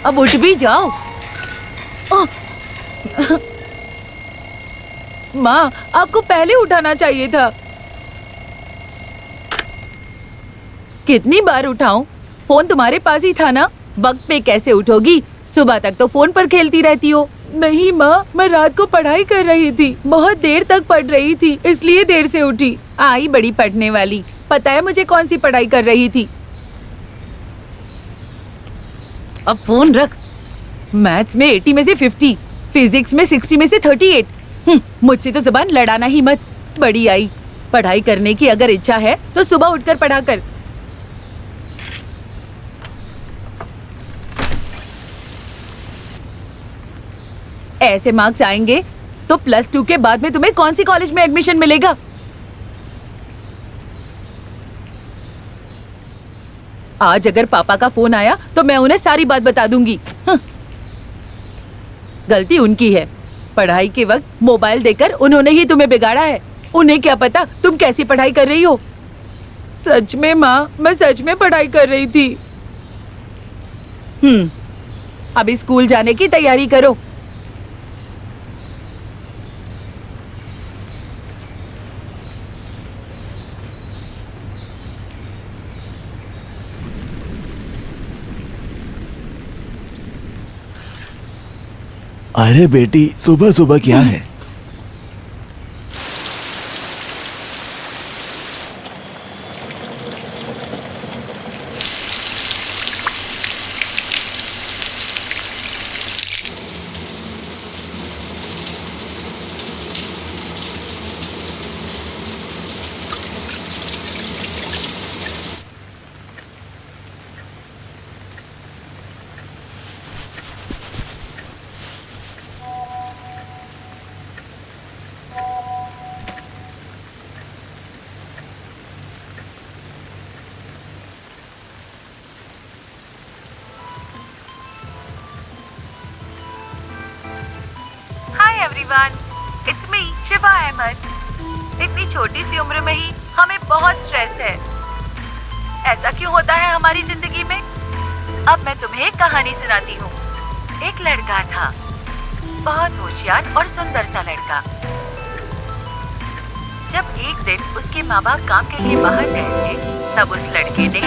अब उठ भी जाओ। माँ, आपको पहले उठाना चाहिए था। कितनी बार उठाऊं? फोन तुम्हारे पास ही था ना? वक्त पे कैसे उठोगी? सुबह तक तो फोन पर खेलती रहती हो। नहीं माँ, मैं रात को पढ़ाई कर रही थी, बहुत देर तक पढ़ रही थी, इसलिए देर से उठी। आई बड़ी पढ़ने वाली। पता है मुझे कौन सी पढ़ाई कर रही थी। अब फोन रख। मैथ्स में 80 में से 50, फिजिक्स में 60 में से 38। मुझसे तो ज़बान लड़ाना ही मत। बड़ी आई। पढ़ाई करने की अगर इच्छा है तो सुबह उठकर पढ़ा कर। ऐसे मार्क्स आएंगे तो +2 के बाद में तुम्हें कौन सी कॉलेज में एडमिशन मिलेगा? आज अगर पापा का फोन आया तो मैं उन्हें सारी बात बता दूंगी। गलती उनकी है। पढ़ाई के वक्त मोबाइल देकर उन्होंने ही तुम्हें बिगाड़ा है। उन्हें क्या पता तुम कैसी पढ़ाई कर रही हो। सच में माँ, मैं सच में पढ़ाई कर रही थी। अभी स्कूल जाने की तैयारी करो। अरे बेटी, सुबह सुबह क्या है? Everyone, it's me Shiva Ahmed. इतनी छोटी सी उम्र में ही हमें बहुत स्ट्रेस है। ऐसा क्यों होता है हमारी जिंदगी में? अब मैं तुम्हें एक कहानी सुनाती हूँ। एक लड़का था, बहुत होशियार और सुंदर सा लड़का। जब एक दिन उसके माँ बाप काम के लिए बाहर गए थे, तब उस लड़के ने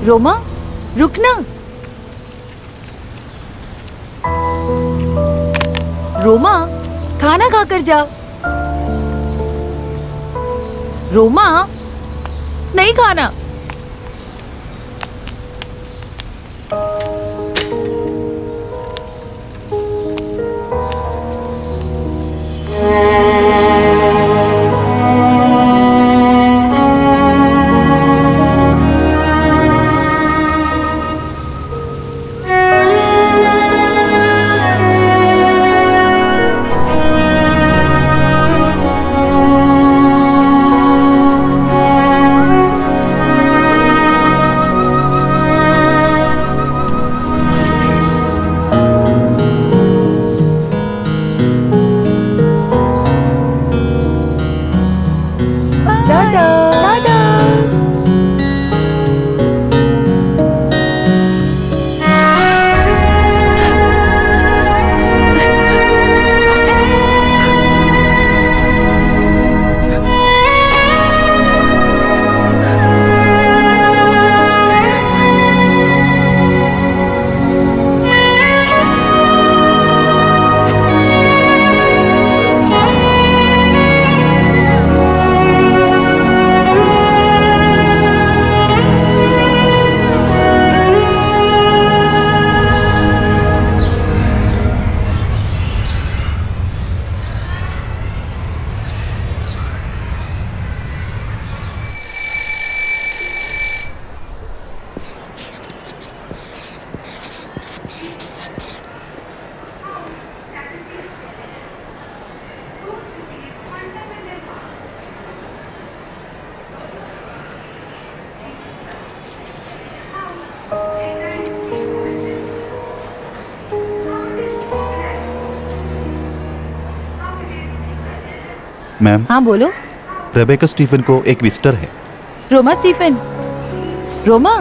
रोमा, रुकना। रोमा, खाना खाकर जा। रोमा, नहीं खाना। मैम, हाँ बोलो। रेबेका स्टीफन को एक विजिटर है। रोमा स्टीफन। रोमा।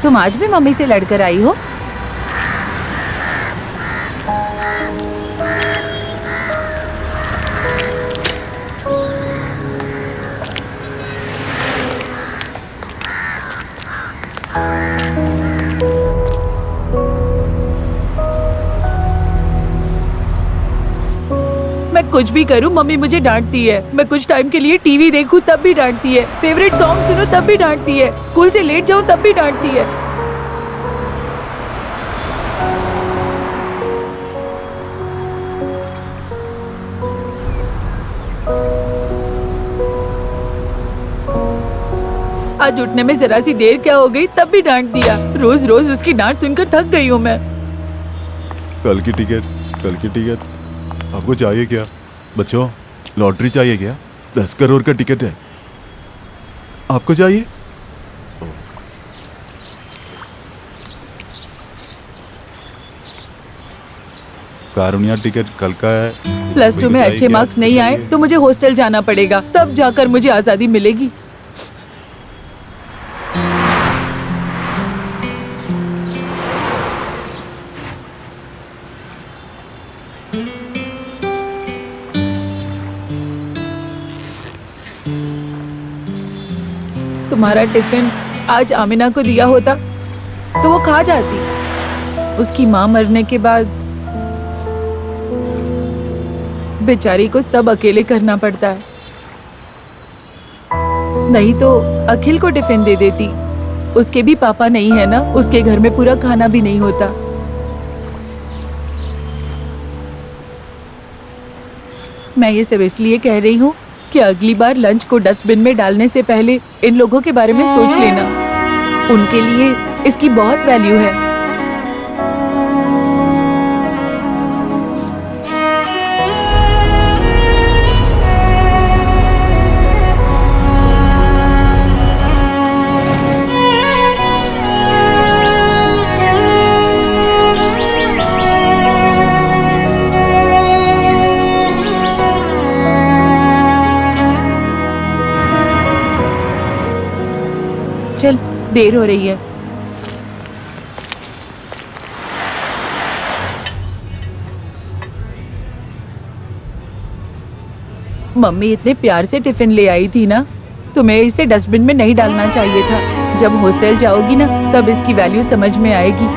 तुम आज भी मम्मी से लड़कर आई हो? मैं कुछ भी करूं मम्मी मुझे डांटती है। मैं कुछ टाइम के लिए टीवी देखूं तब भी डांटती है। फेवरेट सॉन्ग सुनो तब भी डांटती है। स्कूल से लेट जाऊं तब भी डांटती है। आज उठने में जरा सी देर क्या हो गई तब भी डांट दिया। रोज रोज उसकी डांट सुनकर थक गई हूँ मैं। कल की टिकट आपको चाहिए क्या? बच्चों, लॉटरी चाहिए क्या? 10 करोड़ का टिकट है, आपको चाहिए? कारुण्या टिकट कल का है। +2 में अच्छे मार्क्स नहीं आए तो मुझे हॉस्टल जाना पड़ेगा, तब जाकर मुझे आजादी मिलेगी। तुम्हारा टिफिन आज आमिना को दिया होता तो वो खा जाती। उसकी माँ मरने के बाद बेचारी को सब अकेले करना पड़ता है। नहीं तो अखिल को टिफिन दे देती। उसके भी पापा नहीं है ना, उसके घर में पूरा खाना भी नहीं होता। मैं ये सब इसलिए कह रही हूँ कि अगली बार लंच को डस्टबिन में डालने से पहले इन लोगों के बारे में सोच लेना। उनके लिए इसकी बहुत वैल्यू है। चल, देर हो रही है। मम्मी इतने प्यार से टिफिन ले आई थी ना, तुम्हें इसे डस्टबिन में नहीं डालना चाहिए था। जब हॉस्टल जाओगी ना तब इसकी वैल्यू समझ में आएगी।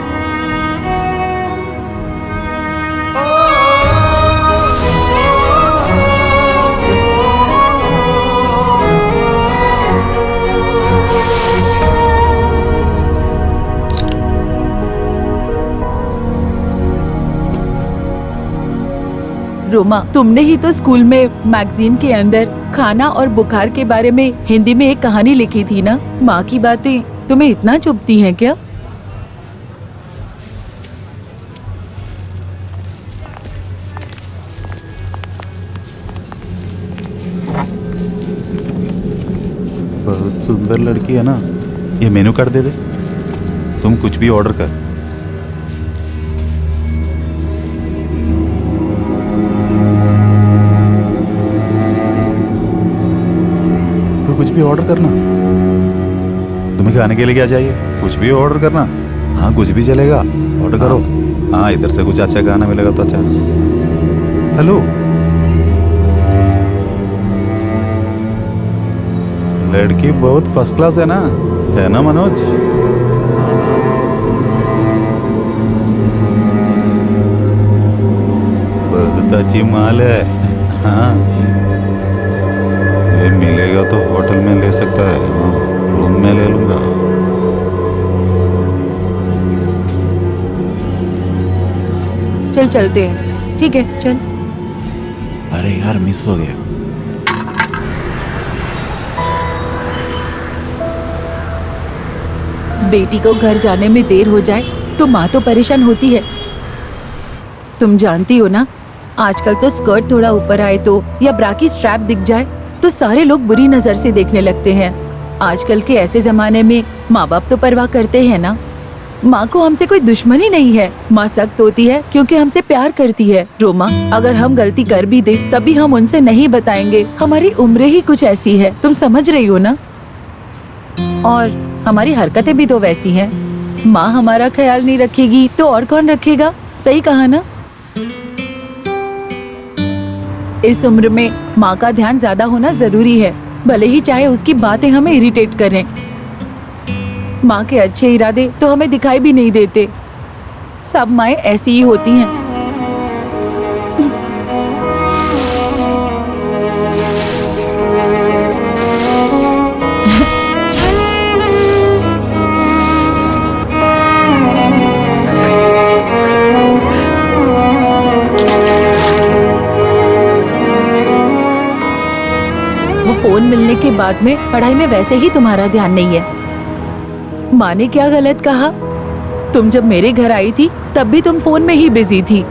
रोमा, तुमने ही तो स्कूल में मैगजीन के अंदर खाना और बुखार के बारे में हिंदी में एक कहानी लिखी थी ना। माँ की बातें तुम्हें इतना चुभती हैं क्या? बहुत सुंदर लड़की है ना। ये मेनू कार्ड दे दे, तुम कुछ भी ऑर्डर कर। कुछ भी ऑर्डर करना। तुम्हें खाने के लिए क्या चाहिए? कुछ भी ऑर्डर करना। हाँ, कुछ भी चलेगा, ऑर्डर करो। हाँ, इधर से कुछ अच्छा खाना मिलेगा तो अच्छा। हेलो, लड़की बहुत फर्स्ट क्लास है ना मनोज? बहुत अच्छी माल है। हाँ, ये मिलेगा तो होटल में ले सकता है, रूम में ले लूंगा। चल चलते हैं। ठीक है, चल। अरे यार, मिस हो गया। बेटी को घर जाने में देर हो जाए तो माँ तो परेशान होती है। तुम जानती हो ना, आजकल तो स्कर्ट थोड़ा ऊपर आए तो या ब्रा की स्ट्रैप दिख जाए तो सारे लोग बुरी नजर से देखने लगते हैं। आजकल के ऐसे जमाने में माँ बाप तो परवाह करते हैं ना। माँ को हमसे कोई दुश्मनी नहीं है। माँ सख्त होती है क्योंकि हमसे प्यार करती है। रोमा, अगर हम गलती कर भी दे तभी हम उनसे नहीं बताएंगे। हमारी उम्र ही कुछ ऐसी है, तुम समझ रही हो ना। और हमारी हरकतें भी तो वैसी हैं। माँ हमारा ख्याल नहीं रखेगी तो और कौन रखेगा? सही कहा ना। इस उम्र में माँ का ध्यान ज्यादा होना जरूरी है, भले ही चाहे उसकी बातें हमें इरिटेट करें। माँ के अच्छे इरादे तो हमें दिखाई भी नहीं देते। सब माएं ऐसी ही होती हैं। फोन मिलने के बाद में पढ़ाई में वैसे ही तुम्हारा ध्यान नहीं है। माँ ने क्या गलत कहा? तुम जब मेरे घर आई थी तब भी तुम फोन में ही बिजी थी।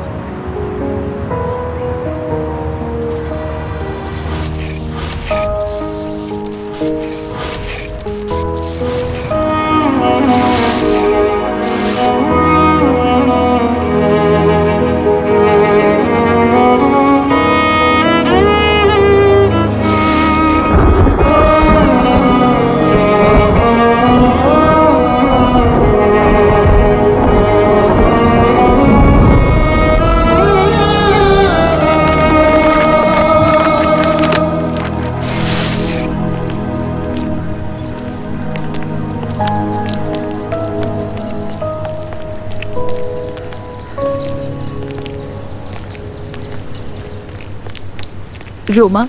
रोमा,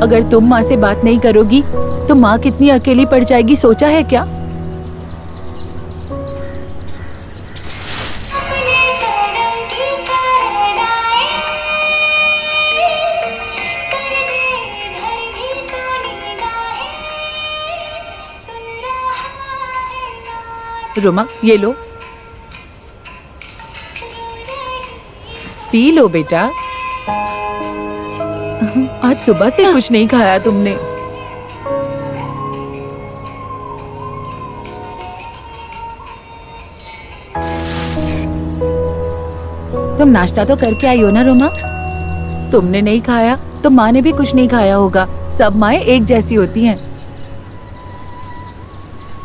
अगर तुम माँ से बात नहीं करोगी तो माँ कितनी अकेली पड़ जाएगी, सोचा है क्या? रोमा, ये लो, पी लो बेटा। आज सुबह से कुछ नहीं खाया तुमने। तुम नाश्ता तो करके आई हो ना रोमा? तुमने नहीं खाया तो माँ ने भी कुछ नहीं खाया होगा। सब माएं एक जैसी होती हैं।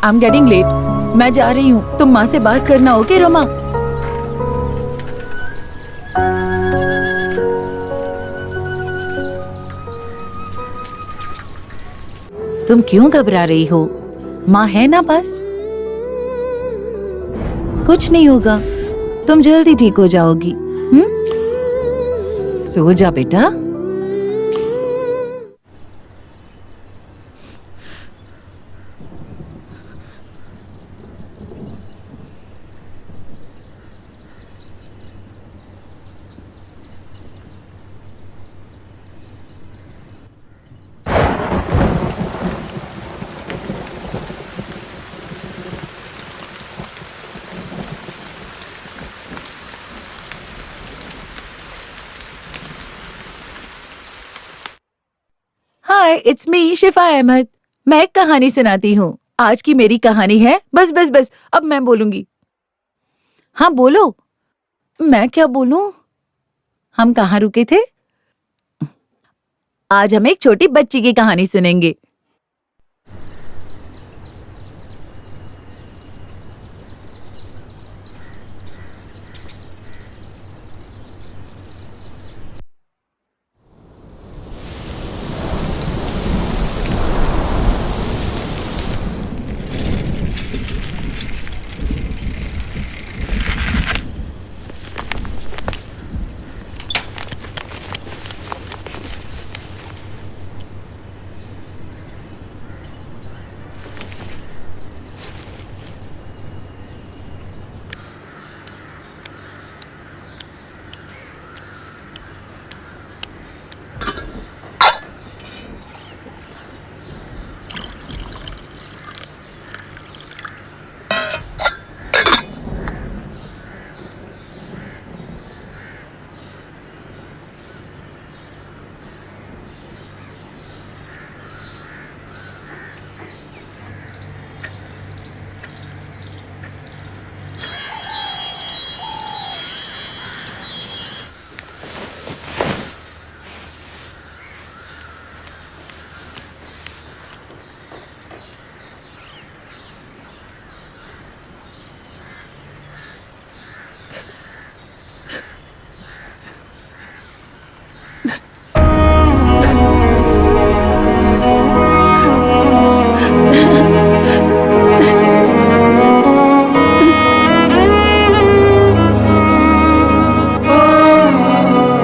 आई एम गेटिंग लेट, मैं जा रही हूँ। तुम माँ से बात करना, ओके रोमा? तुम क्यों घबरा रही हो? माँ है ना पास। कुछ नहीं होगा, तुम जल्दी ठीक हो जाओगी। सो जा बेटा। हाय, इट्स मी शिफा अहमद। मैं एक कहानी सुनाती हूँ। आज की मेरी कहानी है, बस बस बस, अब मैं बोलूंगी। हाँ बोलो। मैं क्या बोलूं? हम कहाँ रुके थे? आज हम एक छोटी बच्ची की कहानी सुनेंगे।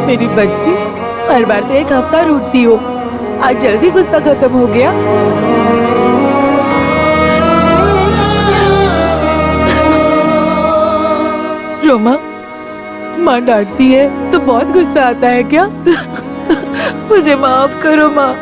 मेरी बच्ची, हर बार तो एक हफ्ता रूठती हो, आज जल्दी गुस्सा खत्म हो गया। रोमा, माँ डांटती है तो बहुत गुस्सा आता है क्या? मुझे माफ करो माँ।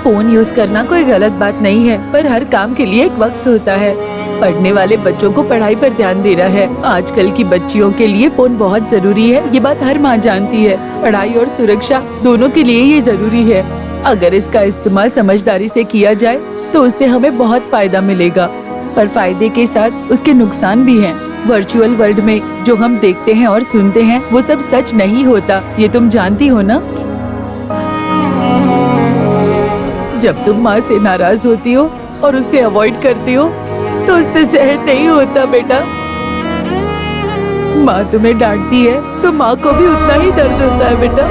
फोन यूज करना कोई गलत बात नहीं है, पर हर काम के लिए एक वक्त होता है। पढ़ने वाले बच्चों को पढ़ाई पर ध्यान देना है। आजकल की बच्चियों के लिए फोन बहुत जरूरी है, ये बात हर माँ जानती है। पढ़ाई और सुरक्षा दोनों के लिए ये जरूरी है। अगर इसका इस्तेमाल समझदारी से किया जाए तो उससे हमें बहुत फायदा मिलेगा, पर फायदे के साथ उसके नुकसान भी हैं। वर्चुअल वर्ल्ड में जो हम देखते हैं और सुनते हैं वो सब सच नहीं होता, ये तुम जानती हो ना। जब तुम माँ से नाराज होती हो और उससे अवॉइड करती हो तो उससे सहन नहीं होता बेटा। माँ तुम्हें डांटती है तो माँ को भी उतना ही दर्द होता है बेटा।